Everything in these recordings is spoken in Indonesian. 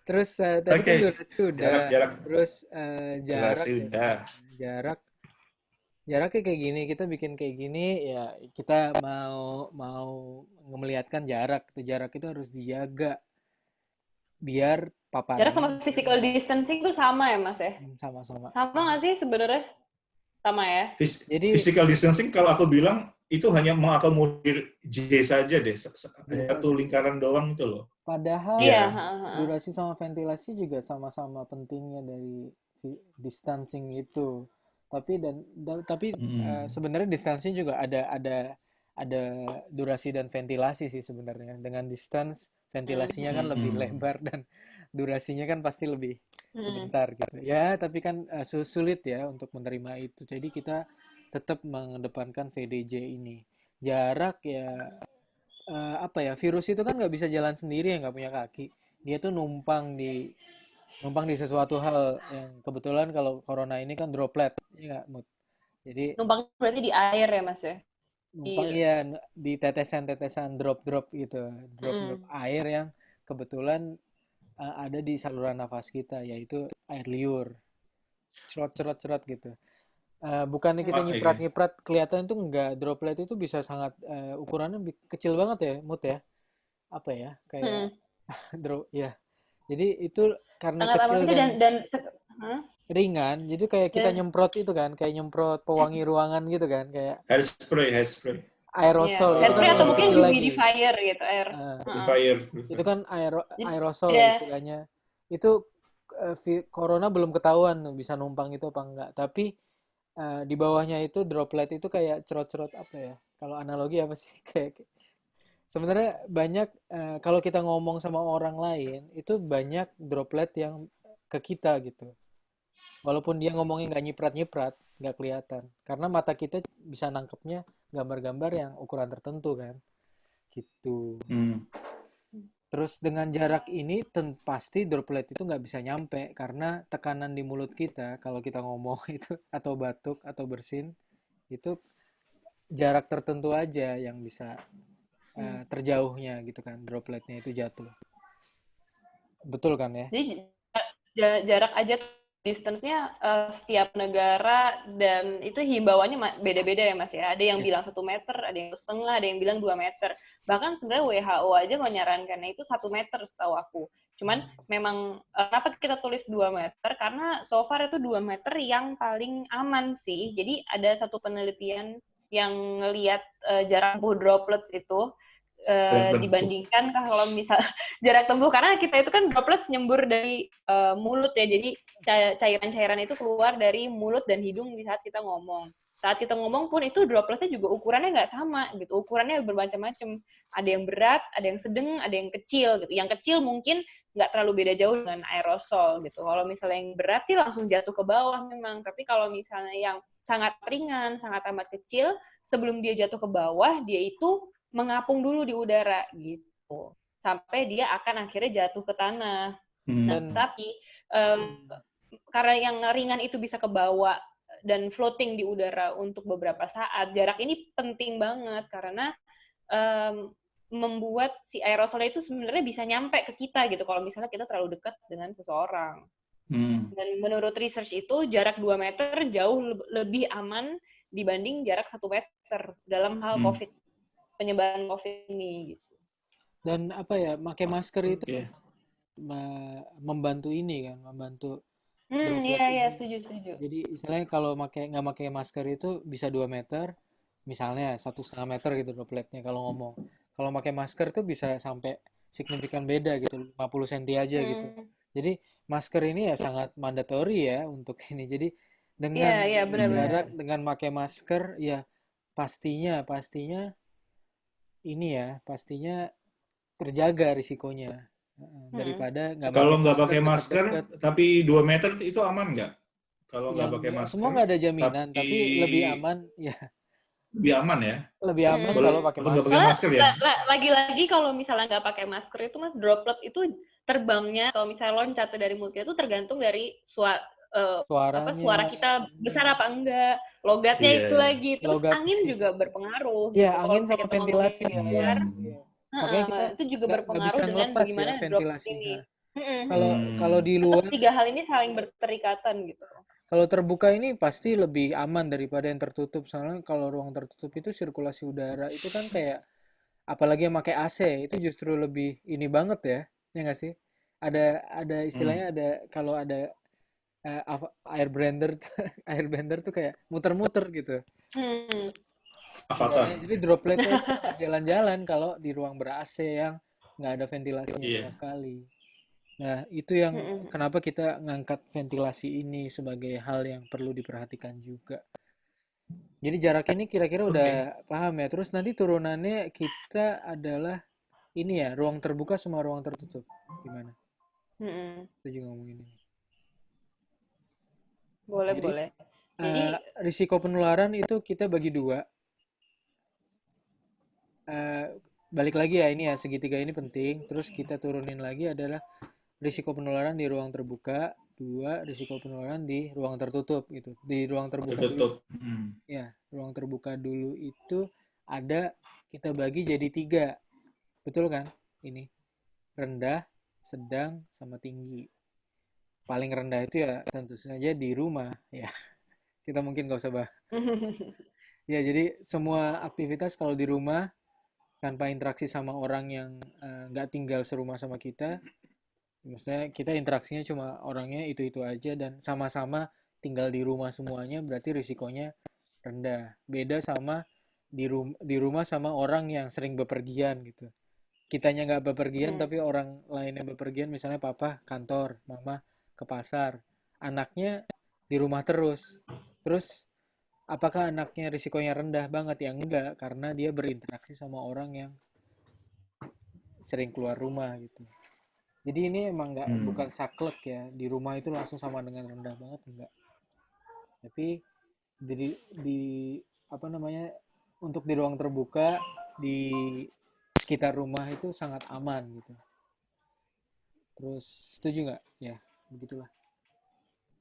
Terus tadi kan Oke, durasi udah, jarak-jarak terus jarak durasi ya udah. sebenarnya. Jaraknya kayak gini, kita bikin kayak gini ya kita mau mau melihatkan jarak. Jarak itu harus dijaga biar Jarak paparannya sama physical distancing tuh sama ya, Mas ya? sama-sama. Sama nggak sih sebenarnya? Sama ya? Jadi Physical distancing kalau aku bilang itu hanya mengakomodir J saja deh, hanya biasa satu saja. lingkaran doang itu loh. Padahal Iya, Ya, durasi sama ventilasi juga sama-sama pentingnya dari distancing itu. Tapi hmm. sebenarnya distancing juga ada durasi dan ventilasi sih sebenarnya. Dengan distance ventilasinya kan lebih Hmm. lebar dan durasinya kan pasti lebih hmm. sebentar gitu. Ya, tapi kan sulit ya untuk menerima itu. Jadi kita tetap mengedepankan VDJ ini. Jarak ya apa ya, virus itu kan nggak bisa jalan sendiri ya, nggak punya kaki. Dia tuh numpang di sesuatu hal yang kebetulan kalau corona ini kan droplet, ya nggak, Mut? Jadi Numpang berarti di air ya, Mas ya? Di, numpang ya di tetesan-tetesan drop-drop gitu, drop-drop mm. air yang kebetulan ada di saluran nafas kita, yaitu air liur, cerot-cerot-cerot gitu. Bukannya kita Wah, iya. nyiprat-nyiprat kelihatan tuh nggak, droplet itu bisa sangat ukurannya kecil banget ya, Mut ya. Apa ya? Kayak Hmm. ya. Jadi itu karena Sangat amat kecil kecil dan Hah? ringan, jadi kayak kita Dan nyemprot itu kan, kayak nyemprot pewangi ruangan gitu kan, kayak Hairspray, hairspray. ya, aerosol itu kan hairspray atau lebih mungkin kecil lagi. humidifier gitu air. Eh, Heeh. Purifier, itu purifier. kan Jadi, aerosol ya, istilahnya. Itu corona belum ketahuan tuh bisa numpang itu apa enggak. Tapi di bawahnya itu droplet itu kayak cerot-cerot apa ya? Kalau analogi apa sih? Kayak sebenarnya banyak kalau kita ngomong sama orang lain itu banyak droplet yang ke kita gitu. Walaupun dia ngomongnya nggak nyiprat-nyiprat, nggak kelihatan. Karena mata kita bisa nangkepnya gambar-gambar yang ukuran tertentu kan. Gitu. Hmm. Terus dengan jarak ini pasti droplet itu nggak bisa nyampe karena tekanan di mulut kita kalau kita ngomong itu atau batuk atau bersin itu jarak tertentu aja yang bisa terjauhnya gitu kan dropletnya itu jatuh. Betul kan ya? jadi jarak aja distance-nya setiap negara dan itu himbauannya beda-beda ya Mas ya. Ada yang Yes. bilang 1 meter, ada yang 1,5, ada yang bilang 2 meter. Bahkan sebenarnya WHO aja menyarankannya itu 1 meter setahu aku. Cuman memang kenapa kita tulis 2 meter? Karena so far itu 2 meter yang paling aman sih. Jadi ada satu penelitian yang ngelihat jarak tempuh droplets itu Terbentuk. dibandingkan kalau misal jarak tempuh karena kita itu kan droplets nyembur dari mulut ya, jadi cairan-cairan itu keluar dari mulut dan hidung di saat kita ngomong. Saat kita ngomong pun itu dropletnya juga ukurannya nggak sama gitu, ukurannya bermacam-macam. Ada yang berat, ada yang sedang, ada yang kecil gitu. Yang kecil mungkin nggak terlalu beda jauh dengan aerosol gitu. Kalau misalnya yang berat sih langsung jatuh ke bawah memang. Tapi kalau misalnya yang sangat ringan, sangat amat kecil, sebelum dia jatuh ke bawah, dia itu mengapung dulu di udara gitu sampai dia akan akhirnya jatuh ke tanah. Nah, Hmm. tapi karena yang ringan itu bisa ke bawah dan floating di udara untuk beberapa saat, jarak ini penting banget karena membuat si aerosol itu sebenarnya bisa nyampe ke kita gitu kalau misalnya kita terlalu dekat dengan seseorang. Hmm. Dan menurut research itu jarak 2 meter jauh lebih aman dibanding jarak 1 meter dalam hal Hmm. COVID, penyebaran COVID ini gitu. Dan apa ya, pakai masker itu Oke. membantu ini kan, membantu Iya, droplet iya, ini. setuju. Jadi istilahnya kalau nggak pakai masker itu bisa 2 meter, misalnya 1,5 meter gitu dropletnya kalau ngomong. Kalau pakai masker tuh bisa sampai signifikan beda gitu, 50 cm aja gitu. Hmm, Jadi masker ini ya sangat mandatory ya untuk ini. Jadi iya, dengan iya, benar-benar. jarak, dengan pakai masker ya pastinya pastinya ini ya, pastinya terjaga risikonya. Hmm. Daripada nggak Kalau pakai nggak masker pakai masker, deket-deket. tapi 2 meter itu aman nggak? Kalau Ya nggak pakai semua masker, nggak ada jaminan, tapi tapi lebih aman ya, lebih aman ya? lebih aman Hmm. kalau pakai Walaupun nggak pakai masker. Soalnya masker ya? lagi-lagi kalau misalnya nggak pakai masker itu Mas, droplet itu terbangnya atau misalnya loncat dari mulut kita itu tergantung dari Suaranya, suara kita besar apa enggak, logatnya Iya, itu iya. lagi, terus logat. angin juga berpengaruh Ya, gitu. Kalau angin misalnya sama kita ngomongnya ventilasi di ya. luar, Hmm. Makanya kita Itu juga nggak berpengaruh bisa dengan ngelepas ya bagaimana droplet ventilasi. ini. Nah, kalau kalau di Tetap luar, tiga hal ini saling berterikatan gitu. kalau terbuka ini pasti lebih aman daripada yang tertutup. Soalnya kalau ruang tertutup itu sirkulasi udara itu kan kayak, apalagi yang pakai AC itu justru lebih ini banget ya, ya nggak sih? Ada Hmm. istilahnya, ada kalau ada air blender, air blender tuh kayak muter-muter gitu Hmm. Avatar. udaranya. Jadi dropletnya itu cepat jalan-jalan kalau di ruang ber-AC yang nggak ada ventilasinya Iya. sama sekali. Nah, itu yang kenapa kita ngangkat ventilasi ini sebagai hal yang perlu diperhatikan juga. Jadi jarak ini kira-kira udah Oke. paham ya. Terus nanti turunannya kita adalah ini ya, ruang terbuka sama ruang tertutup. Gimana? Kita juga ngomongin ini. Boleh, Jadi boleh. Jadi, risiko penularan itu kita bagi dua. Eh, Balik lagi ya, ini ya, segitiga ini penting. Terus kita turunin lagi adalah risiko penularan di ruang terbuka, dua risiko penularan di ruang tertutup gitu. Di ruang terbuka dulu, Tertutup. ya, ruang terbuka dulu itu ada, kita bagi jadi tiga, betul kan? Ini rendah, sedang, sama tinggi. Paling rendah itu ya tentu saja di rumah ya. Kita mungkin nggak usah bahas. Ya, jadi semua aktivitas kalau di rumah tanpa interaksi sama orang yang nggak tinggal serumah sama kita, maksudnya kita interaksinya cuma orangnya itu-itu aja dan sama-sama tinggal di rumah semuanya, berarti risikonya rendah. Beda sama di rumah sama orang yang sering bepergian gitu. Kitanya nggak bepergian tapi orang lainnya bepergian, misalnya papa kantor, mama ke pasar, anaknya di rumah terus. Terus apakah anaknya risikonya rendah banget? Ya enggak, karena dia berinteraksi sama orang yang sering keluar rumah gitu. Jadi ini emang nggak, bukan saklek ya. Di rumah itu langsung sama dengan rendah banget, enggak. Tapi di apa namanya, untuk di ruang terbuka di sekitar rumah itu sangat aman gitu. Terus setuju nggak? Ya, begitulah.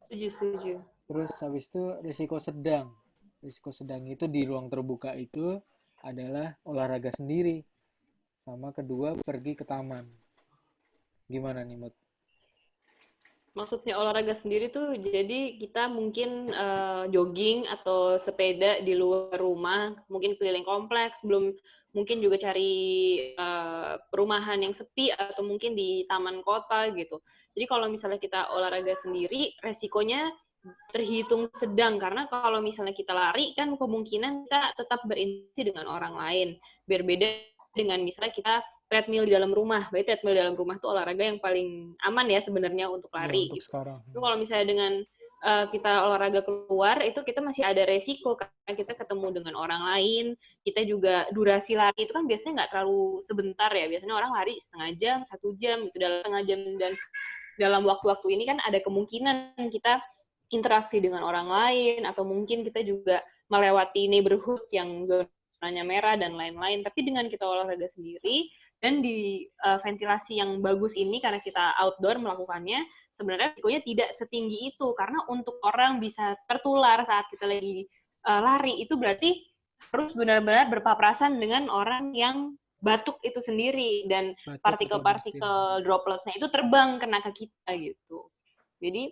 setuju. Terus habis itu risiko sedang. Risiko sedang itu di ruang terbuka itu adalah olahraga sendiri. Sama kedua pergi ke taman. Gimana nih, Mut? Maksudnya olahraga sendiri tuh jadi kita mungkin jogging atau sepeda di luar rumah, mungkin keliling kompleks, belum mungkin juga cari perumahan yang sepi atau mungkin di taman kota gitu. Jadi kalau misalnya kita olahraga sendiri, resikonya terhitung sedang karena kalau misalnya kita lari kan kemungkinan kita tetap berinteraksi dengan orang lain. Berbeda dengan misalnya kita treadmill di dalam rumah. Berarti treadmill di dalam rumah itu olahraga yang paling aman ya sebenarnya untuk Ya, lari untuk gitu. sekarang. Tapi kalau misalnya dengan kita olahraga keluar itu kita masih ada resiko karena kita ketemu dengan orang lain. Kita juga durasi lari itu kan biasanya nggak terlalu sebentar ya. Biasanya orang lari setengah jam, 1 jam gitu. Dalam setengah jam dan dalam waktu-waktu ini kan ada kemungkinan kita interaksi dengan orang lain atau mungkin kita juga melewati neighborhood yang zonanya merah dan lain-lain. Tapi dengan kita olahraga sendiri dan di ventilasi yang bagus ini karena kita outdoor melakukannya, sebenarnya risikonya tidak setinggi itu karena untuk orang bisa tertular saat kita lagi lari itu berarti harus benar-benar berpapasan dengan orang yang batuk itu sendiri dan partikel-partikel dropletsnya itu terbang kena ke kita gitu. Jadi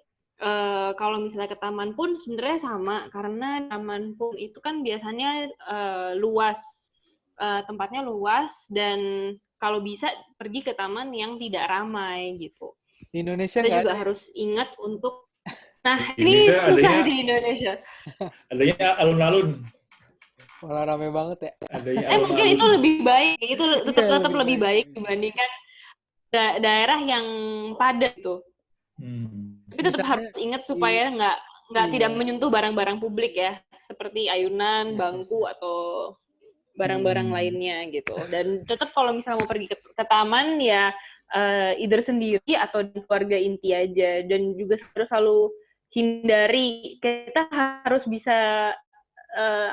kalau misalnya ke taman pun sebenarnya sama karena taman pun itu kan biasanya luas, tempatnya luas dan kalau bisa pergi ke taman yang tidak ramai gitu. Di Indonesia Kita nggak juga ada. harus ingat untuk, nah Di ini Indonesia susah di Indonesia. adanya alun-alun. Malah rame banget ya. Adanya Mungkin itu alun-alun. lebih baik, itu Iya, tetap lebih baik dibandingkan daerah yang padat gitu. Tapi tetap Misalnya harus ingat di, supaya nggak tidak iya, menyentuh barang-barang publik ya, seperti ayunan, yes, yes, bangku yes. atau barang-barang lainnya gitu. Dan tetap kalau misalnya mau pergi ke taman ya either sendiri atau keluarga inti aja. Dan juga harus selalu hindari, kita harus bisa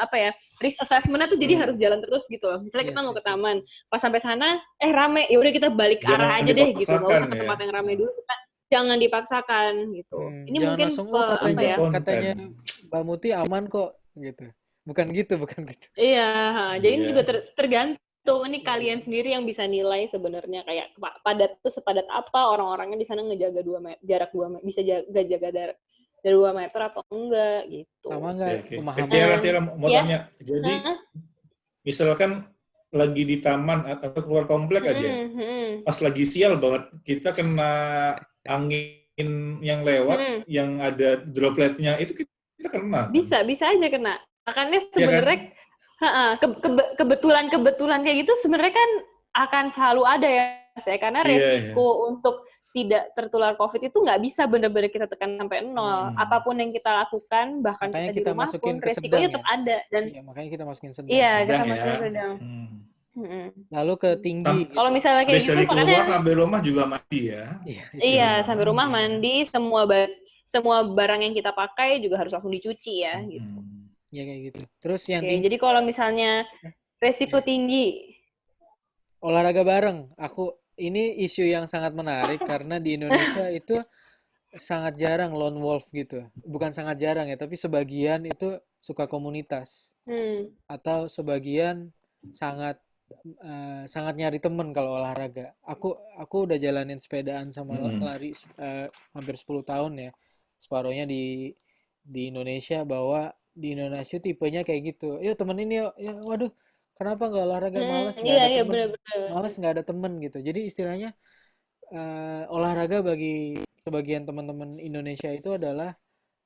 apa ya, risk assessment-nya tuh jadi harus jalan terus gitu loh. Misalnya kita Yes, mau ke yes, yes. taman, pas sampai sana rame, ya udah kita balik arah Jangan aja deh gitu, nggak dipaksakan usah ke ya. tempat yang rame dulu, kita jangan dipaksakan gitu. Ini Jangan mungkin langsung, apa Punya ya? katanya konten. Mbak Muti aman kok gitu. Bukan gitu, bukan gitu. Iya, jadi ini Iya. juga tergantung tergantung nih kalian sendiri yang bisa nilai sebenarnya kayak padat tuh sepadat apa orang-orangnya di sana ngejaga jarak 2 meter, bisa jaga jarak dari 2 meter atau enggak gitu. Sama nggak Oke. pemahaman? Tiara mau Ya. tanya. Jadi misalkan lagi di taman atau keluar komplek aja, pas lagi sial banget, kita kena angin yang lewat, yang ada dropletnya, itu kita kena. Bisa aja kena. Makanya Iya kan? sebenarnya kebetulan kayak gitu sebenarnya kan akan selalu ada ya, saya karena resiko untuk tidak tertular COVID itu nggak bisa benar-benar kita tekan sampai nol. Apapun yang kita lakukan, bahkan Makanya kita di kita rumah masukin pun ke resikonya sedang tetap ya? ada. Dan Iya, makanya kita masukin sedang. iya, kita Sedang masukin ya. sedang. Lalu ke tinggi. Kalau misalnya kayak gitu, dari keluar makanya sampai rumah juga mandi ya. iya, sampai rumah mandi, semua barang yang kita pakai juga harus langsung dicuci ya, gitu. Ya kayak gitu. Terus yang Jadi kalau misalnya resiko tinggi, olahraga bareng. Ini isu yang sangat menarik karena di Indonesia itu sangat jarang lone wolf gitu. Bukan sangat jarang ya, tapi sebagian itu suka komunitas. Atau sebagian sangat nyari temen kalau olahraga. Aku udah jalanin sepedaan sama lari hampir 10 tahun ya. Separuhnya di Indonesia, bahwa di Indonesia tipenya kayak gitu. Yuk temenin yuk. Ya, waduh, kenapa nggak olahraga? Males nggak ada temen. Males nggak ada temen gitu. Jadi istilahnya olahraga bagi sebagian teman-teman Indonesia itu adalah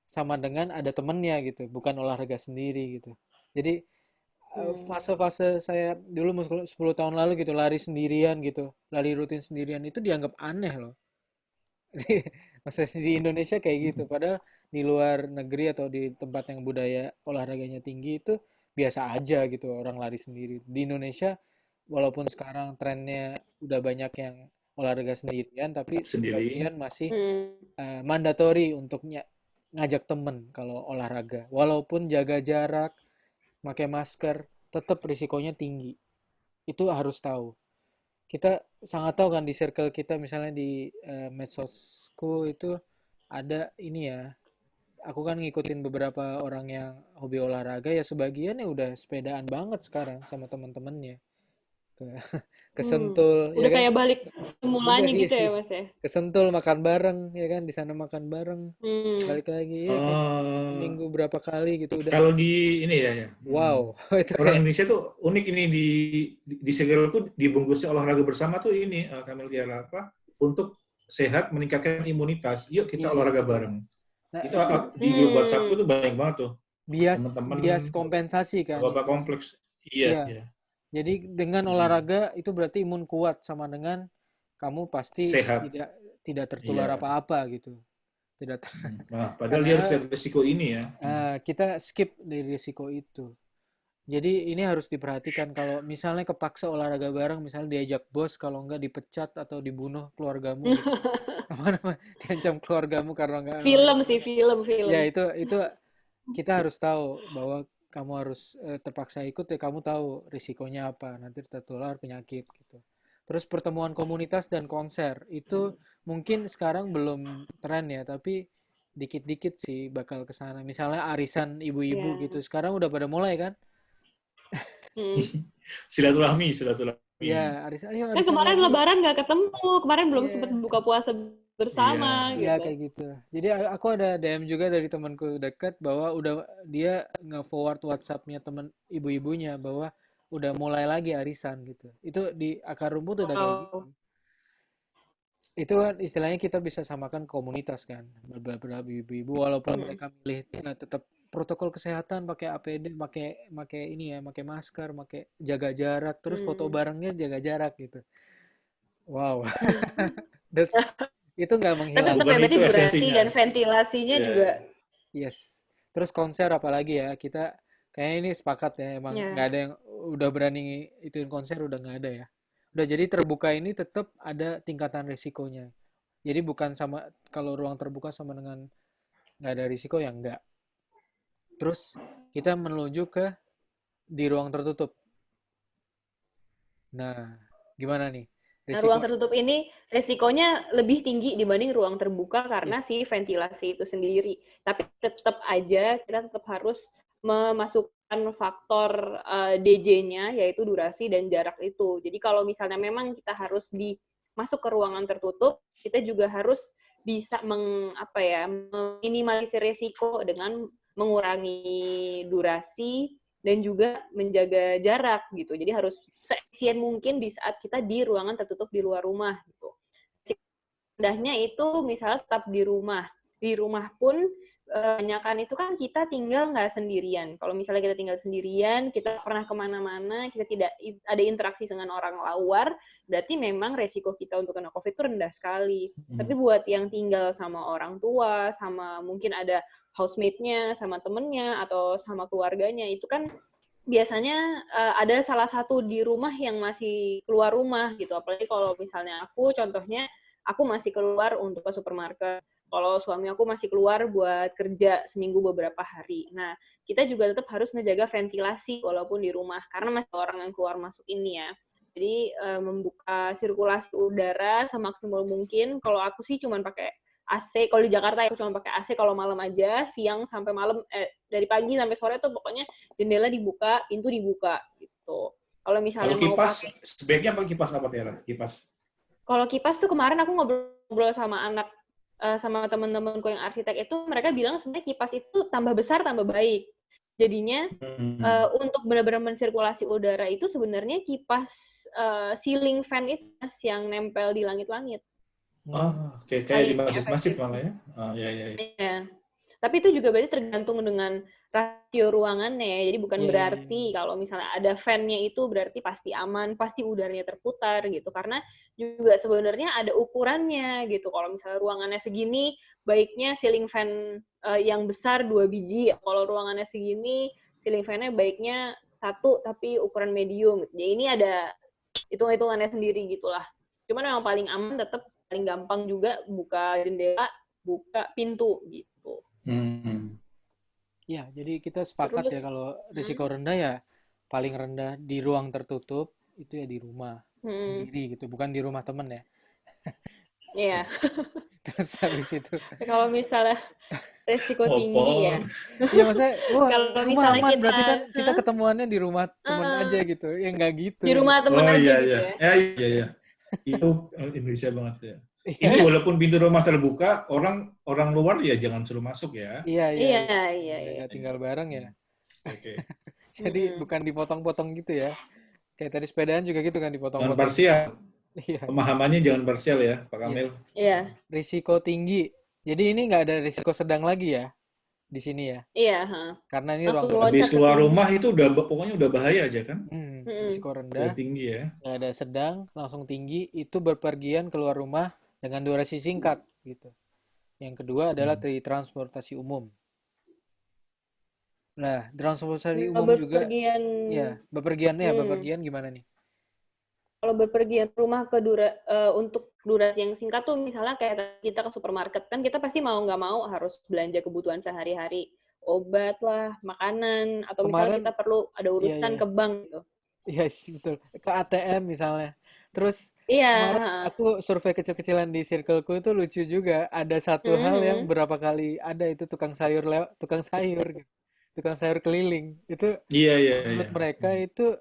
sama dengan ada temennya gitu, bukan olahraga sendiri gitu. Jadi fase-fase saya dulu 10 tahun lalu gitu, lari sendirian gitu, lari rutin sendirian itu dianggap aneh loh. Maksudnya di Indonesia kayak gitu, padahal di luar negeri atau di tempat yang budaya olahraganya tinggi itu biasa aja gitu orang lari sendiri. Di Indonesia walaupun sekarang trennya udah banyak yang olahraga sendirian, tapi sebagian masih mandatory untuk ngajak temen kalau olahraga. Walaupun jaga jarak, pakai masker, tetap risikonya tinggi. Itu harus tahu. Kita sangat tahu kan di circle kita, misalnya di medsosku itu ada ini ya. Aku kan ngikutin beberapa orang yang hobi olahraga, ya sebagian ya udah sepedaan banget sekarang sama teman-temannya. Ke Sentul, udah ya kan? kayak balik semulanya gitu ya Mas ya. Ke Sentul makan bareng, ya kan? Di sana makan bareng. Balik lagi ya kayak minggu berapa kali gitu udah. Kalau di ini ya. Wow, itu orang Indonesia tuh unik ini di circleku, dibungkusnya olahraga bersama tuh ini Kamil Tiara apa? Untuk sehat, meningkatkan imunitas. Yuk kita olahraga bareng. Nah, itu di grup WhatsApp tuh banyak banget tuh. Bias kompensasi kan. Bapak kompleks. Iya. Jadi dengan olahraga itu berarti imun kuat, sama dengan kamu pasti sehat, tidak tertular apa-apa gitu. Nah, padahal dia harus lihat risiko ini ya. Kita skip dari risiko itu. Jadi ini harus diperhatikan kalau misalnya kepaksa olahraga bareng, misalnya diajak bos, kalau enggak dipecat atau dibunuh keluargamu gitu. Diancam keluargamu karena enggak. Film. Ya itu kita harus tahu bahwa kamu harus terpaksa ikut ya, kamu tahu risikonya apa, nanti tertular penyakit gitu. Terus pertemuan komunitas dan konser itu mungkin sekarang belum tren ya, tapi dikit-dikit sih bakal ke sana. Misalnya arisan ibu-ibu gitu. Sekarang udah pada mulai kan? Silaturahmi. Ya, arisan. Ayo, arisan kemarin lagi. Lebaran nggak ketemu, kemarin belum sempat buka puasa bersama. Iya, kayak gitu. Jadi aku ada DM juga dari temanku dekat bahwa udah dia nge-forward WhatsApp-nya teman ibu-ibunya bahwa udah mulai lagi arisan gitu. Itu di akar rumput udah kayak gitu. Itu kan istilahnya kita bisa samakan komunitas kan, beberapa ibu-ibu walaupun mereka milih tetap protokol kesehatan, pakai APD, pakai ini ya, pakai masker, pakai jaga jarak, terus foto barengnya jaga jarak gitu. Wow. Itu nggak menghilangkan. Tapi berarti durasi dan ventilasinya juga. Yes. Terus konser apalagi ya, kita kayaknya ini sepakat ya, emang nggak ada yang udah berani ituin konser, udah nggak ada ya. Udah, jadi terbuka ini tetap ada tingkatan risikonya. Jadi bukan sama, kalau ruang terbuka sama dengan nggak ada risiko, ya enggak. Terus kita menuju ke di ruang tertutup. Nah, gimana nih? Nah, ruang tertutup ini resikonya lebih tinggi dibanding ruang terbuka karena si ventilasi itu sendiri. Tapi tetap aja kita tetap harus faktor DJ-nya, yaitu durasi dan jarak itu. Jadi kalau misalnya memang kita harus masuk ke ruangan tertutup, kita juga harus bisa meminimalisir resiko dengan mengurangi durasi dan juga menjaga jarak gitu. Jadi harus seefisien mungkin di saat kita di ruangan tertutup di luar rumah gitu. Rendahnya itu misalnya tetap di rumah. Di rumah pun kebanyakan itu kan kita tinggal nggak sendirian. Kalau misalnya kita tinggal sendirian, kita pernah kemana-mana, kita tidak ada interaksi dengan orang luar, berarti memang resiko kita untuk kena COVID itu rendah sekali. Tapi buat yang tinggal sama orang tua, sama mungkin ada housemate-nya, sama temennya, atau sama keluarganya, itu kan biasanya ada salah satu di rumah yang masih keluar rumah gitu. Apalagi kalau misalnya contohnya, aku masih keluar untuk ke supermarket. Kalau suami aku masih keluar buat kerja seminggu beberapa hari. Nah, kita juga tetap harus ngejaga ventilasi walaupun di rumah. Karena masih orang yang keluar masuk ini ya. Jadi, membuka sirkulasi udara semaksimal mungkin. Kalau aku sih cuma pakai AC. Kalau di Jakarta aku cuma pakai AC kalau malam aja. Siang sampai malam, dari pagi sampai sore tuh pokoknya jendela dibuka, pintu dibuka. Gitu. Kalau misalnya mau kipas, sebaiknya pakai kipas apa, Tiara? Kipas? Kalau kipas tuh kemarin aku ngobrol sama sama teman-temanku yang arsitek itu, mereka bilang sebenarnya kipas itu tambah besar tambah baik. Jadinya untuk benar-benar mensirkulasi udara itu sebenarnya kipas ceiling fan itu yang nempel di langit-langit. Kayak di masjid-masjid malah ya. Iya. Tapi itu juga berarti tergantung dengan rasio ruangannya ya. Jadi bukan berarti kalau misalnya ada fan-nya itu berarti pasti aman, pasti udaranya terputar gitu. Karena juga sebenarnya ada ukurannya gitu. Kalau misalnya ruangannya segini, baiknya ceiling fan yang besar 2 biji. Kalau ruangannya segini, ceiling fan-nya baiknya 1 tapi ukuran medium. Jadi ini ada hitung-hitungannya sendiri gitulah. Cuman yang paling aman tetap paling gampang juga buka jendela, buka pintu gitu. Ya, jadi kita sepakat ya kalau risiko rendah ya paling rendah di ruang tertutup itu ya di rumah sendiri gitu, bukan di rumah temen ya. Iya. Terus habis itu kalau misalnya risiko tinggi ya. Iya maksudnya, kalau rumah aman berarti kan kita ketemuannya di rumah temen aja gitu. Ya nggak gitu. Di rumah temen aja gitu ya. Iya. Itu Indonesia banget ya. Ini walaupun pintu rumah terbuka, orang luar ya jangan suruh masuk ya. Iya. Nggak tinggal bareng ya. Oke. Jadi bukan dipotong-potong gitu ya. Kayak tadi sepedaan juga gitu kan dipotong-potong. Jangan parsial. Pemahamannya jangan parsial ya, Pak Kamil. Iya. Risiko tinggi. Jadi ini nggak ada risiko sedang lagi ya di sini ya. Iya. Karena ini ruang habis keluar rumah itu pokoknya udah bahaya aja kan. Risiko rendah. Tinggi ya. Nggak ada sedang, langsung tinggi. Itu berpergian keluar rumah dengan durasi singkat gitu. Yang kedua adalah di transportasi umum. Nah, transportasi umum juga bepergian gimana nih? Kalau bepergian rumah untuk durasi yang singkat tuh misalnya kayak kita ke supermarket kan kita pasti mau nggak mau harus belanja kebutuhan sehari-hari, obat lah, makanan, atau misalnya kita perlu ada urusan ke bank gitu. Iya, betul. Ke ATM misalnya. Terus kemarin aku survei kecil-kecilan di circleku itu lucu juga. Ada satu hal yang berapa kali ada itu tukang sayur gitu. Tukang sayur keliling. Itu menurut mereka itu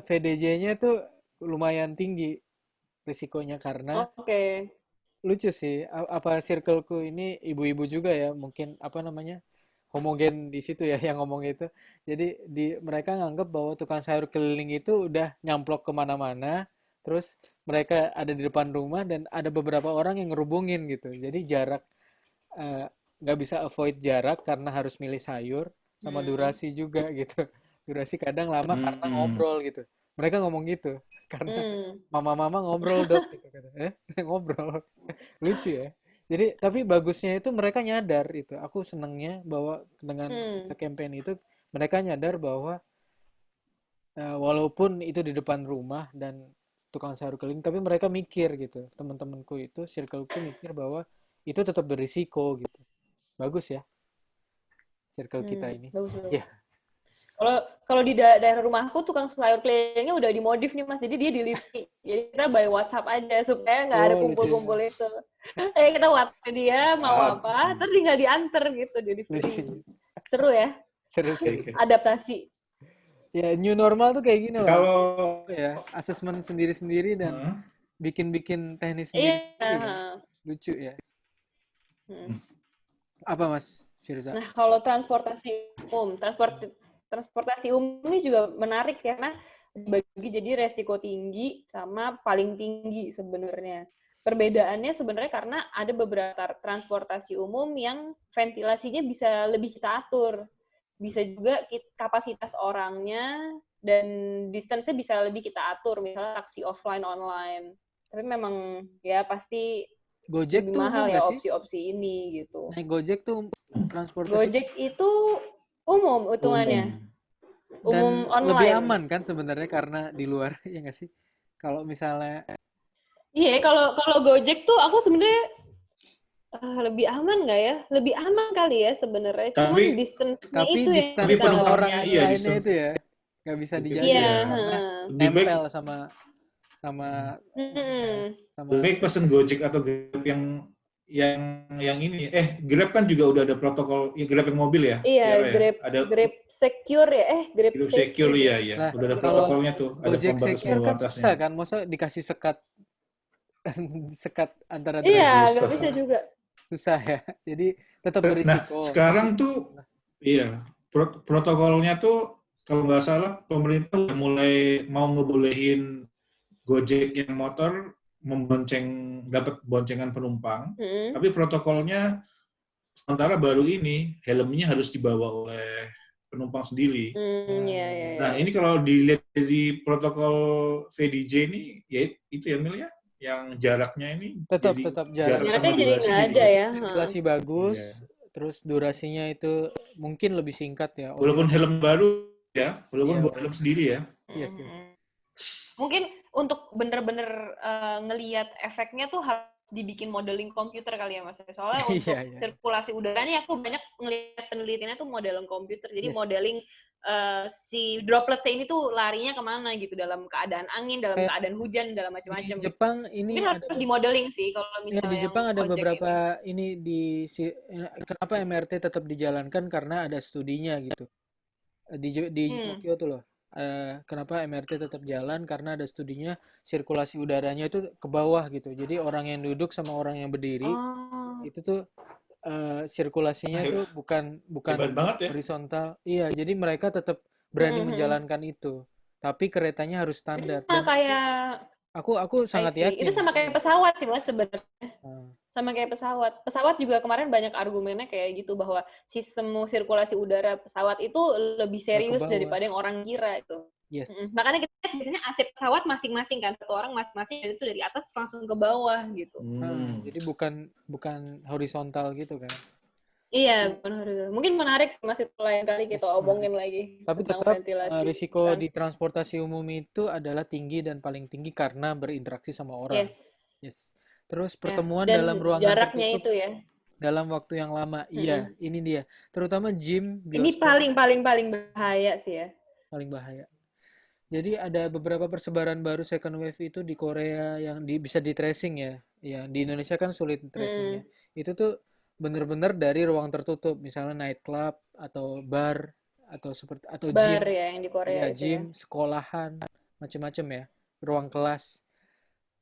VDJ-nya tuh lumayan tinggi risikonya karena lucu sih. Apa circleku ini ibu-ibu juga ya, mungkin homogen di situ ya yang ngomong itu. Jadi mereka nganggap bahwa tukang sayur keliling itu udah nyamplok kemana-mana, terus mereka ada di depan rumah dan ada beberapa orang yang ngerubungin gitu. Jadi jarak nggak bisa avoid jarak karena harus milih sayur, sama durasi juga gitu. Durasi kadang lama karena ngobrol gitu. Mereka ngomong gitu karena mama-mama ngobrol dok gitu. Ngobrol. Lucu ya. Jadi tapi bagusnya itu mereka nyadar itu. Aku senangnya bahwa dengan campaign itu mereka nyadar bahwa walaupun itu di depan rumah dan tukang sayur keliling, tapi mereka mikir gitu. Teman-temanku itu, circleku mikir bahwa itu tetap berisiko gitu. Bagus ya, circle kita ini. Bagus. Ya. Kalau di daerah rumahku tukang sayur kelilingnya udah dimodif nih Mas, jadi dia delivery. Jadi kita by WhatsApp aja supaya nggak ada kumpul-kumpul itu. Kita WhatsApp dia mau apa, terus tinggal diantar gitu delivery. Seru ya? Seru-seru. Adaptasi. Ya, new normal tuh kayak gini loh. Kalau Ya, asesmen sendiri-sendiri dan bikin teknis sendiri-sendiri kan. Lucu ya. Apa Mas Firza? Nah, kalau transportasi umum ini juga menarik karena dibagi jadi resiko tinggi sama paling tinggi sebenarnya. Perbedaannya sebenarnya karena ada beberapa transportasi umum yang ventilasinya bisa lebih kita atur. Bisa juga kapasitas orangnya dan distance-nya bisa lebih kita atur, misalnya taksi offline online. Tapi memang ya pasti Gojek lebih tuh mahal umum ya gak sih? opsi-opsi ini gitu. Naik Gojek tuh transportasi Gojek itu umum hitungannya. dan Umum online. lebih aman kan sebenarnya karena di luar ya nggak sih? Kalau misalnya Iya, kalau Gojek tuh aku sebenarnya lebih aman nggak ya? Lebih aman kali ya sebenarnya. Cuman distance-nya itu yang distance kita sama orang iya, lainnya itu ya nggak bisa dijaga Iya, karena lebih baik nempel sama lebih baik pesen Gojek atau Grab yang ini. Grab kan juga udah ada protokol, ya Grab yang mobil ya. Iya, ya ada Grab Secure ya. Grab Secure Safety. ya. Nah, Udah ada kalau protokolnya tuh, ada Gojek Secure kan pembatas-pembatasnya. susah kan, masa dikasih sekat antara Iya, driver nggak bisa juga. susah ya. Jadi tetap Nah, berisiko. sekarang tuh protokolnya tuh kalau nggak salah pemerintah udah mulai mau ngebolehin Gojek yang motor dapat boncengan penumpang, tapi protokolnya sementara baru ini helmnya harus dibawa oleh penumpang sendiri. Nah, ini kalau dilihat di protokol VDJ ini, ya itu ya Mil ya, yang jaraknya ini tetap jarak sama jadi durasi nggak ada ya. Durasi bagus, terus durasinya itu mungkin lebih singkat ya. Walaupun helm baru ya, walaupun buat helm sendiri ya. Yes. Mungkin untuk bener-bener ngelihat efeknya tuh harus dibikin modeling komputer kali ya Mas. Soalnya untuk sirkulasi udaranya aku banyak ngelihat penelitiannya tuh modeling komputer. Jadi modeling si droplet ini tuh larinya kemana gitu dalam keadaan angin, dalam keadaan hujan, dalam macam-macam. Di Jepang ini mungkin harus dimodeling sih kalau misalnya di Jepang ada beberapa ini kenapa MRT tetap dijalankan karena ada studinya gitu. Di Tokyo tuh loh. Kenapa MRT tetap jalan karena ada studinya sirkulasi udaranya itu ke bawah gitu. Jadi orang yang duduk sama orang yang berdiri itu tuh sirkulasinya tuh bukan horizontal. Iya, jadi mereka tetap berani menjalankan itu. Tapi keretanya harus standar. Dan kayak aku sangat yakin. Itu sama kayak pesawat sih Mas sebenarnya. Sama kayak pesawat. Pesawat juga kemarin banyak argumennya kayak gitu bahwa sistem sirkulasi udara pesawat itu lebih serius daripada yang orang kira itu. Yes. Makanya kita biasanya AC pesawat masing-masing kan, satu orang masing-masing itu dari atas langsung ke bawah gitu. Jadi bukan horizontal gitu kan. Iya, benar. Mungkin menarik sih Mas, itu lain kali kita omongin lagi. Tapi tetap risiko di transportasi umum itu adalah tinggi dan paling tinggi karena berinteraksi sama orang. Yes. Terus pertemuan dalam ruangan jaraknya tertutup itu ya. dalam waktu yang lama. Iya, ini dia. Terutama gym, bioskop. Ini paling bahaya sih ya. Paling bahaya. Jadi ada beberapa persebaran baru second wave itu di Korea yang bisa di tracing ya. Ya, di Indonesia kan sulit tracingnya. Itu tuh bener-bener dari ruang tertutup, misalnya night club atau bar atau bar gym ya yang di Korea ya, gym, sekolahan, macam-macam ya, ruang kelas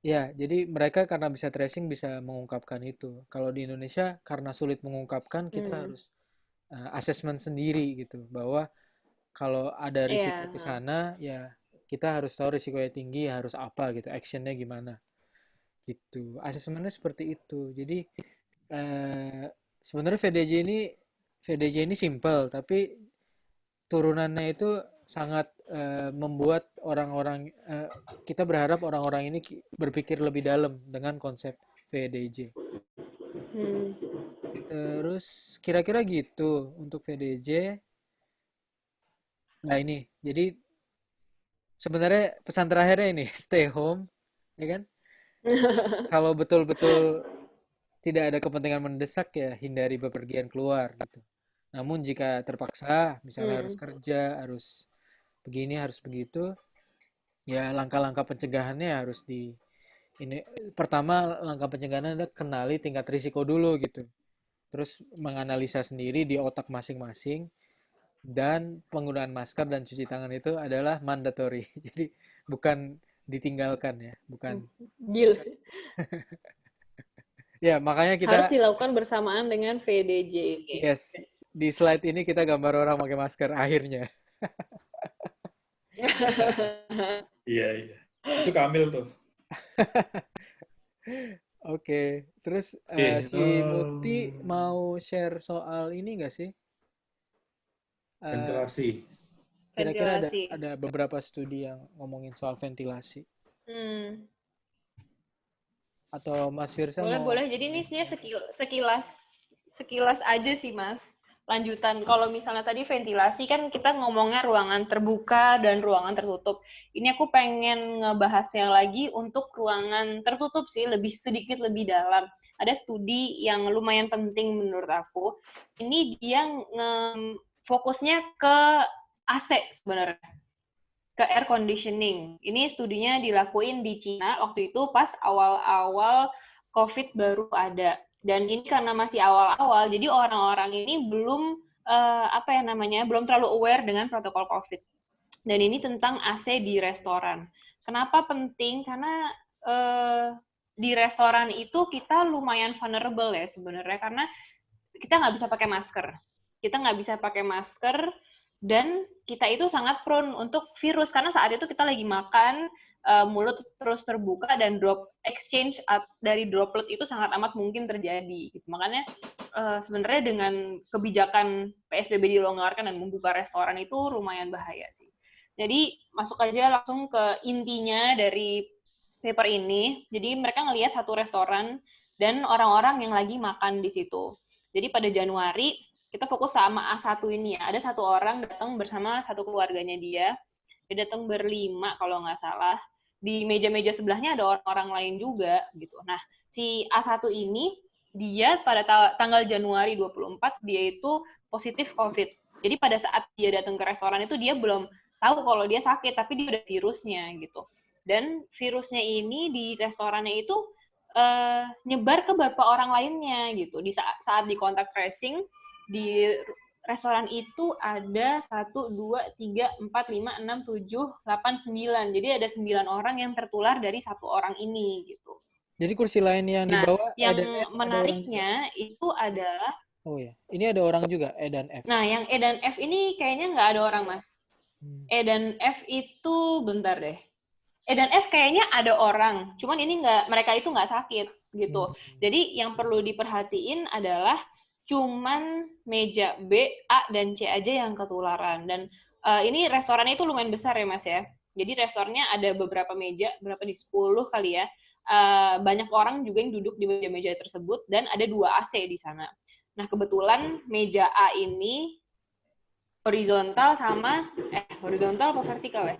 ya. Jadi mereka karena bisa tracing bisa mengungkapkan itu. Kalau di Indonesia karena sulit mengungkapkan, kita harus asesmen sendiri gitu, bahwa kalau ada risiko ke sana ya kita harus tahu risikonya tinggi, harus apa gitu, actionnya gimana gitu. Asesmennya seperti itu. Jadi sebenarnya VDJ ini simple, tapi turunannya itu sangat membuat orang-orang kita berharap orang-orang ini berpikir lebih dalam dengan konsep VDJ. Terus kira-kira gitu untuk VDJ. Nah ini, jadi sebenarnya pesan terakhirnya ini stay home, ya kan? Kalau betul-betul tidak ada kepentingan mendesak ya hindari bepergian keluar gitu. Namun jika terpaksa, misalnya harus kerja, harus begini, harus begitu, ya langkah-langkah pencegahannya harus pertama langkah pencegahannya adalah kenali tingkat risiko dulu gitu. Terus menganalisa sendiri di otak masing-masing Dan penggunaan masker dan cuci tangan itu adalah mandatory. Jadi bukan ditinggalkan ya, bukan. Deal. Ya, makanya Harus kita, dilakukan bersamaan dengan VDJ. yes, di slide ini kita gambar orang pakai masker akhirnya. Iya, iya. Itu Kamil tuh. Oke, terus Oke, si Muti mau share soal ini nggak sih? Eh, ventilasi. Kira-kira Ventilasi. ada beberapa studi yang ngomongin soal ventilasi. Atau Mas Firsa mau? Boleh. Jadi ini sebenarnya sekilas aja sih, Mas. Lanjutan, kalau misalnya tadi ventilasi kan kita ngomongnya ruangan terbuka dan ruangan tertutup. Ini aku pengen ngebahasnya lagi untuk ruangan tertutup sih, sedikit lebih dalam. Ada studi yang lumayan penting menurut aku. Ini dia fokusnya ke AC sebenarnya, ke air conditioning. Ini studinya dilakuin di Cina waktu itu pas awal-awal COVID baru ada. Dan ini karena masih awal-awal, jadi orang-orang ini belum belum terlalu aware dengan protokol COVID. Dan ini tentang AC di restoran. Kenapa penting? Karena di restoran itu kita lumayan vulnerable ya sebenarnya, karena kita nggak bisa pakai masker. Kita nggak bisa pakai masker, dan kita itu sangat prone untuk virus, karena saat itu kita lagi makan, mulut terus terbuka, dan exchange dari droplet itu sangat amat mungkin terjadi. Gitu. Makanya sebenarnya dengan kebijakan PSBB dilonggarkan dan membuka restoran itu lumayan bahaya sih. Jadi masuk aja langsung ke intinya dari paper ini. Jadi mereka ngelihat satu restoran dan orang-orang yang lagi makan di situ. Jadi pada Januari kita fokus sama A1 ini ya. Ada satu orang datang bersama satu keluarganya dia. Dia datang berlima kalau nggak salah. Di meja-meja sebelahnya ada orang-orang lain juga gitu. Nah, si A1 ini dia pada tanggal Januari 24 dia itu positif COVID. Jadi pada saat dia datang ke restoran itu dia belum tahu kalau dia sakit, tapi dia udah virusnya gitu. Dan virusnya ini di restorannya itu nyebar ke beberapa orang lainnya gitu. Di saat di contact tracing di restoran itu ada 1, 2, 3, 4, 5, 6, 7, 8, 9. Jadi ada 9 orang yang tertular dari satu orang ini gitu. Jadi kursi lain yang dibawa yang E dan F menariknya itu adalah oh ya, ini ada orang juga E dan F. Nah, yang E dan F ini kayaknya nggak ada orang, Mas. E dan F itu bentar deh. E dan F kayaknya ada orang, cuman ini mereka itu nggak sakit gitu. Jadi yang perlu diperhatiin adalah cuman meja B, A, dan C aja yang ketularan. Dan ini restorannya itu lumayan besar ya, Mas ya. Jadi restorannya ada beberapa meja, berapa di 10 kali ya. Banyak orang juga yang duduk di meja-meja tersebut, dan ada 2 AC di sana. Nah, kebetulan meja A ini horizontal apa vertikal ya?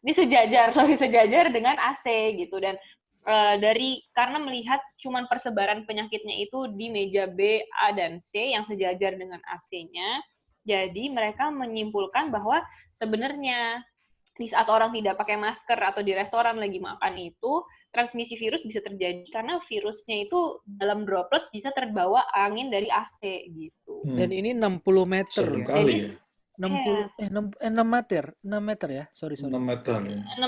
Ini sejajar dengan AC gitu. Dan karena melihat cuman persebaran penyakitnya itu di meja B, A, dan C yang sejajar dengan AC-nya, jadi mereka menyimpulkan bahwa sebenarnya di saat orang tidak pakai masker atau di restoran lagi makan itu, transmisi virus bisa terjadi karena virusnya itu dalam droplet bisa terbawa angin dari AC gitu. Dan ini 60 meter Seru kali ya. 6 meter ya. Sorry. 6 meter ya. 6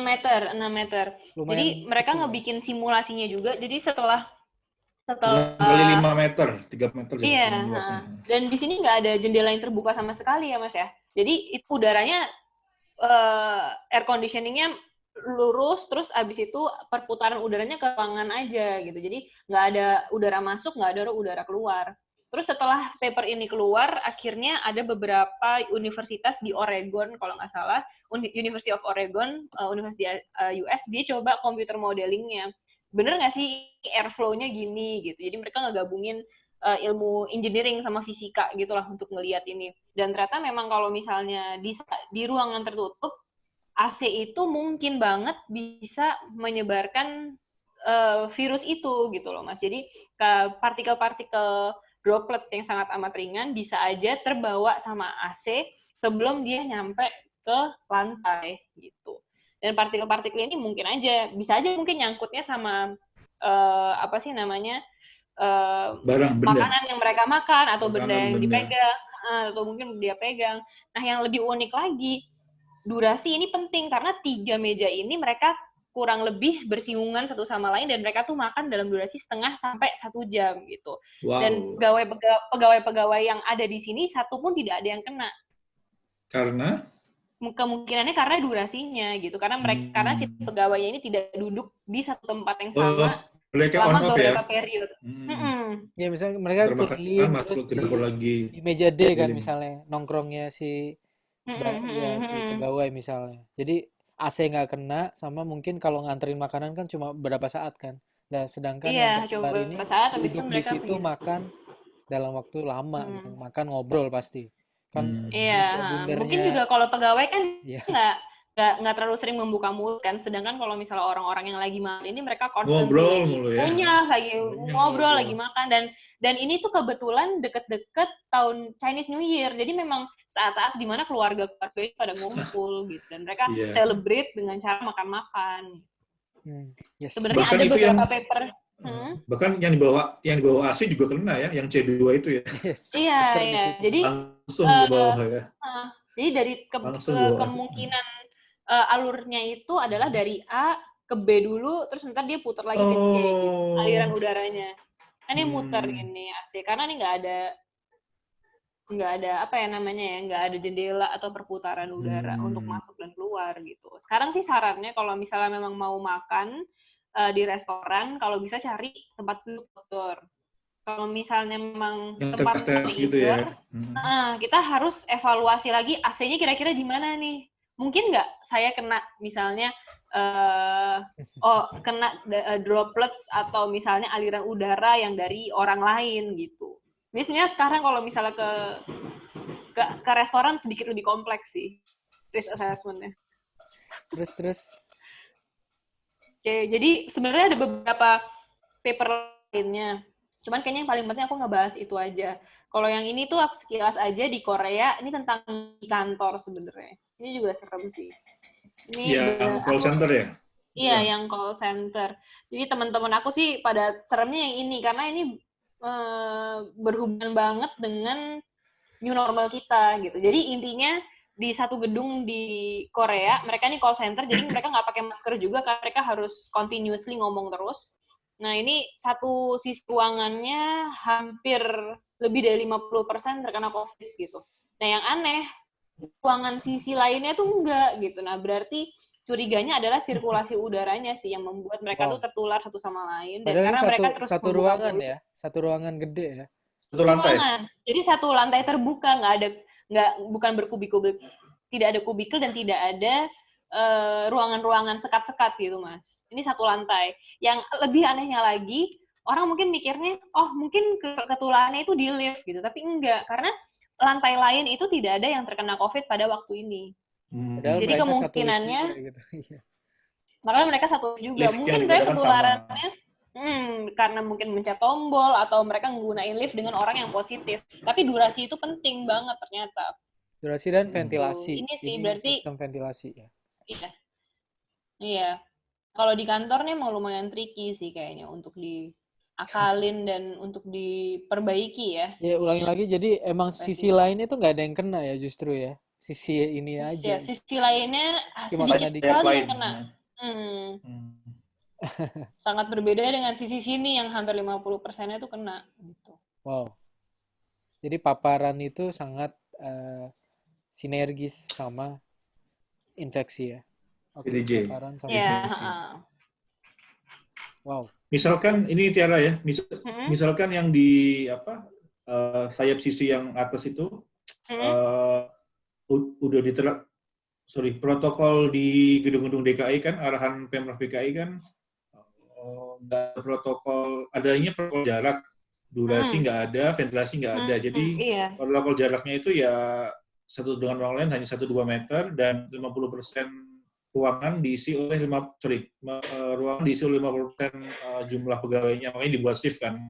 meter. Lumayan jadi mereka kecil, ngebikin simulasinya juga. Jadi setelah kali 5 meter, 3 meter. Iya. Dan di sini nggak ada jendela yang terbuka sama sekali ya, Mas ya. Jadi itu udaranya air conditioning-nya lurus, terus abis itu perputaran udaranya ke ruangan aja gitu. Jadi nggak ada udara masuk, nggak ada udara keluar. Terus setelah paper ini keluar, akhirnya ada beberapa universitas di Oregon, kalau nggak salah, University of Oregon, Universitas US, dia coba computer modeling-nya. Bener nggak sih airflow-nya gini gitu. Jadi mereka ngegabungin ilmu engineering sama fisika gitulah untuk ngelihat ini. Dan ternyata memang kalau misalnya di ruangan tertutup, AC itu mungkin banget bisa menyebarkan virus itu gitu loh, Mas. Jadi partikel-partikel droplets yang sangat amat ringan bisa aja terbawa sama AC sebelum dia nyampe ke lantai gitu. Dan partikel-partikel ini bisa aja mungkin nyangkutnya sama barang, benda. makanan yang mereka makan atau benda yang dipegang. atau mungkin dia pegang. Nah, yang lebih unik lagi, durasi ini penting karena 3 meja ini mereka kurang lebih bersinggungan satu sama lain dan mereka tuh makan dalam durasi setengah sampai 1 jam gitu. Dan Wow. pegawai-pegawai yang ada di sini satu pun tidak ada yang kena. Karena? Kemungkinannya karena durasinya gitu. Karena karena si pegawainya ini tidak duduk di satu tempat yang sama mereka selama on off beberapa ya? periode. Ya misalnya mereka keliling terus masuk ke dapur lagi. di meja D kan misalnya nongkrongnya si si pegawai misalnya. Jadi AC nggak kena sama mungkin kalau nganterin makanan kan cuma beberapa saat kan. Nah, sedangkan yang tertular ini duduk di situ makan dalam waktu lama gitu. Makan ngobrol pasti. Kan Iya, mungkin bundernya juga kalau pegawai kan ya. nggak terlalu sering membuka mulut kan. Sedangkan kalau misalnya orang-orang yang lagi makan ini mereka ngobrol lagi mulu ya. lagi ngobrol, lagi makan dan ini tuh kebetulan deket-deket tahun Chinese New Year. Jadi memang saat-saat dimana keluarga-keluarga itu pada ngumpul gitu dan mereka celebrate dengan cara makan-makan. Yes. Sebenarnya Bahkan ada itu beberapa paper. Bahkan yang di bawah AC juga kena ya, yang C2 itu ya. Yes. Iya. Jadi langsung ke bawah ya. Jadi dari kemungkinan alurnya itu adalah dari A ke B dulu, terus ntar dia putar lagi ke C gitu, aliran udaranya. Ini muter ini AC, karena ini nggak ada apa ya namanya ya, nggak ada jendela atau perputaran udara untuk masuk dan keluar gitu. Sekarang sih sarannya kalau misalnya memang mau makan di restoran, kalau bisa cari tempat duduk outdoor. Kalau misalnya memang yang tempat gitu indoor, ya. Kita harus evaluasi lagi AC-nya kira-kira di mana nih. Mungkin nggak saya kena misalnya kena droplets atau misalnya aliran udara yang dari orang lain gitu. Biasanya sekarang kalau misalnya ke restoran sedikit lebih kompleks sih risk assessment-nya. Terus. Oke, jadi sebenarnya ada beberapa paper lainnya. Cuman kayaknya yang paling penting aku ngebahas itu aja. Kalau yang ini tuh aku sekilas aja di Korea, ini tentang di kantor sebenarnya. Ini juga serem sih. Ini yang call center ya? Iya, yang call center. Jadi teman-teman aku sih pada seremnya yang ini, karena ini berhubungan banget dengan new normal kita gitu. Jadi intinya di satu gedung di Korea, mereka ini call center, jadi mereka nggak pakai masker juga, karena mereka harus continuously ngomong terus. Nah, ini satu sisi ruangannya hampir lebih dari 50% terkena COVID gitu. Nah, yang aneh, ruangan sisi lainnya tuh enggak gitu. Nah, berarti curiganya adalah sirkulasi udaranya sih yang membuat mereka tuh tertular satu sama lain. Dan padahal karena mereka terus satu ruangan mulut. Ya, satu ruangan gede ya. Satu lantai. Jadi satu lantai terbuka, bukan berkubikel, tidak ada kubikel dan tidak ada ruangan-ruangan sekat-sekat gitu, Mas. Ini satu lantai. Yang lebih anehnya lagi, orang mungkin mikirnya, oh mungkin ketularannya itu di lift gitu, tapi enggak, karena lantai lain itu tidak ada yang terkena COVID pada waktu ini. Jadi kemungkinannya, makanya mereka satu juga. Mungkin mereka ketularannya karena mungkin mencet tombol atau mereka menggunakan lift dengan orang yang positif. Tapi durasi itu penting banget ternyata. Durasi dan ventilasi. Ini sih berarti sistem ventilasi ya. Iya. Kalau di kantor nih mau lumayan tricky sih kayaknya untuk diakalin dan untuk diperbaiki ya. Ya ulangi lagi, jadi emang sisi lainnya tuh nggak ada yang kena ya justru ya. Sisi ini aja. Ya, sisi lainnya sedikit sekali yang kena. Sangat berbeda dengan sisi sini yang hampir 50%-nya tuh kena. Gitu. Wow. Jadi paparan itu sangat sinergis sama infeksi ya. Oke, paparan sama infeksi. Wow. Misalkan ini Tiara ya, misalkan yang di sayap sisi yang atas itu udah protokol di gedung-gedung DKI kan, arahan Pemprov DKI kan nggak protokol, adanya protokol jarak, durasi nggak ada, ventilasi nggak ada. Jadi protokol jaraknya itu ya satu dengan orang lain hanya 1-2 meter dan 50% ruangan diisi oleh 50% jumlah pegawainya, makanya dibuat shift kan.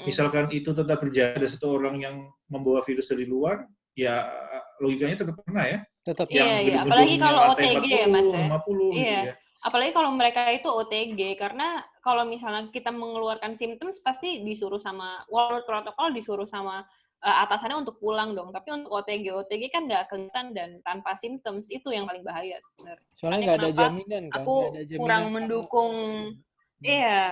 Misalkan itu tetap terjadi, ada satu orang yang membawa virus dari luar, ya logikanya tetap kena ya. Tetap. Iya. Apalagi kalau OTG 40, ya Mas ya. 50 gitu ya. Apalagi kalau mereka itu OTG, karena kalau misalnya kita mengeluarkan symptoms pasti disuruh sama World Protocol, disuruh sama atasannya untuk pulang dong. Tapi untuk OTG kan nggak kelihatan dan tanpa symptoms, itu yang paling bahaya sebenarnya. Soalnya Makanya nggak ada kenapa jaminan kan, aku nggak ada kurang jaminan. mendukung, iya.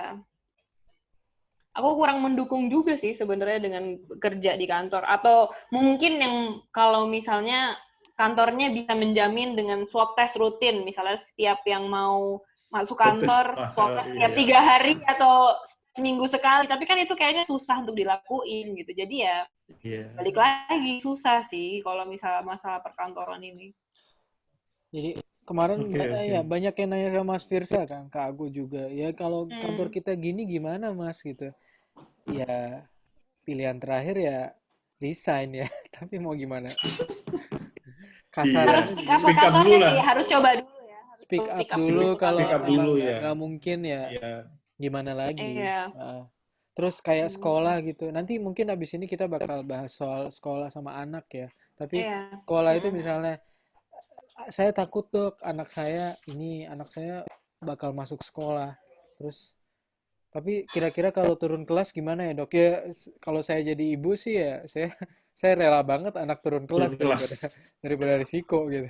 Aku kurang mendukung juga sih sebenarnya dengan kerja di kantor. Atau mungkin yang kalau misalnya kantornya bisa menjamin dengan swab test rutin, misalnya setiap yang mau masuk kantor, swab test setiap 3 hari atau seminggu sekali. Tapi kan itu kayaknya susah untuk dilakuin gitu. Jadi ya balik lagi susah sih kalau misalnya masalah perkantoran ini. Jadi kemarin ya banyak yang nanya ke Mas Firsa kan, ke aku juga. Ya kalau kantor kita gini gimana Mas gitu. Ya pilihan terakhir ya resign ya. Tapi mau gimana? Harus pick up kantornya sih, harus coba dulu ya. Harus Speak up dulu kalau memang nggak mungkin ya. Gimana lagi? Terus kayak sekolah gitu. Nanti mungkin abis ini kita bakal bahas soal sekolah sama anak ya. Tapi sekolah itu misalnya saya takut Dok, anak saya bakal masuk sekolah. Terus tapi kira-kira kalau turun kelas gimana ya Dok? Ya kalau saya jadi ibu sih ya saya rela banget anak turun kelas daripada risiko gitu.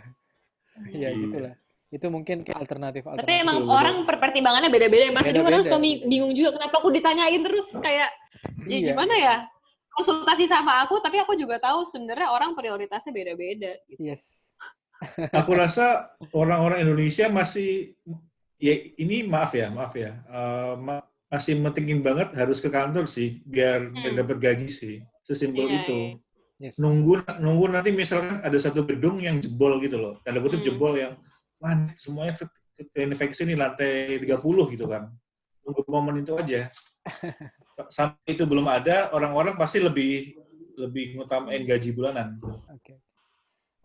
Ya gitulah. Itu mungkin alternatif. Tapi emang orang pertimbangannya beda-beda. Mas juga kan suami bingung juga kenapa aku ditanyain terus kayak ya gimana ya? Konsultasi sama aku, tapi aku juga tahu sebenarnya orang prioritasnya beda-beda. Gitu. Yes. Aku rasa orang-orang Indonesia masih, ya ini maaf ya, masih mentingin banget harus ke kantor sih, biar dapat gaji sih, sesimpel itu. Yes. Nunggu nanti misalkan ada satu gedung yang jebol gitu loh, tanda kutip jebol yang, wah semuanya ke infeksi nih lantai 30 gitu kan. Tunggu momen itu aja. Sampai itu belum ada, orang-orang pasti lebih ngutamain gaji bulanan.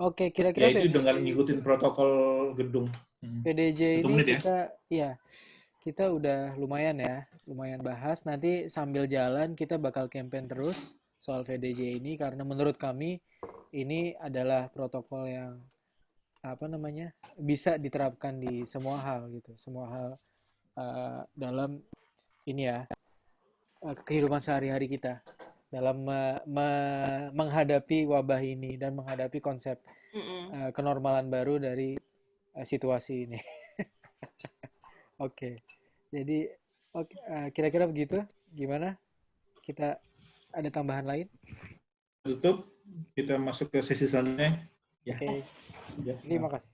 Oke, kira-kira ya itu dengan ngikutin protokol gedung. PDJ ini kita udah lumayan bahas. Nanti sambil jalan kita bakal campaign terus soal PDJ ini karena menurut kami ini adalah protokol yang bisa diterapkan di semua hal gitu, semua hal dalam ini ya kehidupan sehari-hari kita dalam menghadapi wabah ini dan menghadapi konsep kenormalan baru dari situasi ini. Oke. Jadi kira-kira begitu. Gimana? Kita ada tambahan lain? Tutup. Kita masuk ke sesi selanjutnya. Oke. Terima kasih.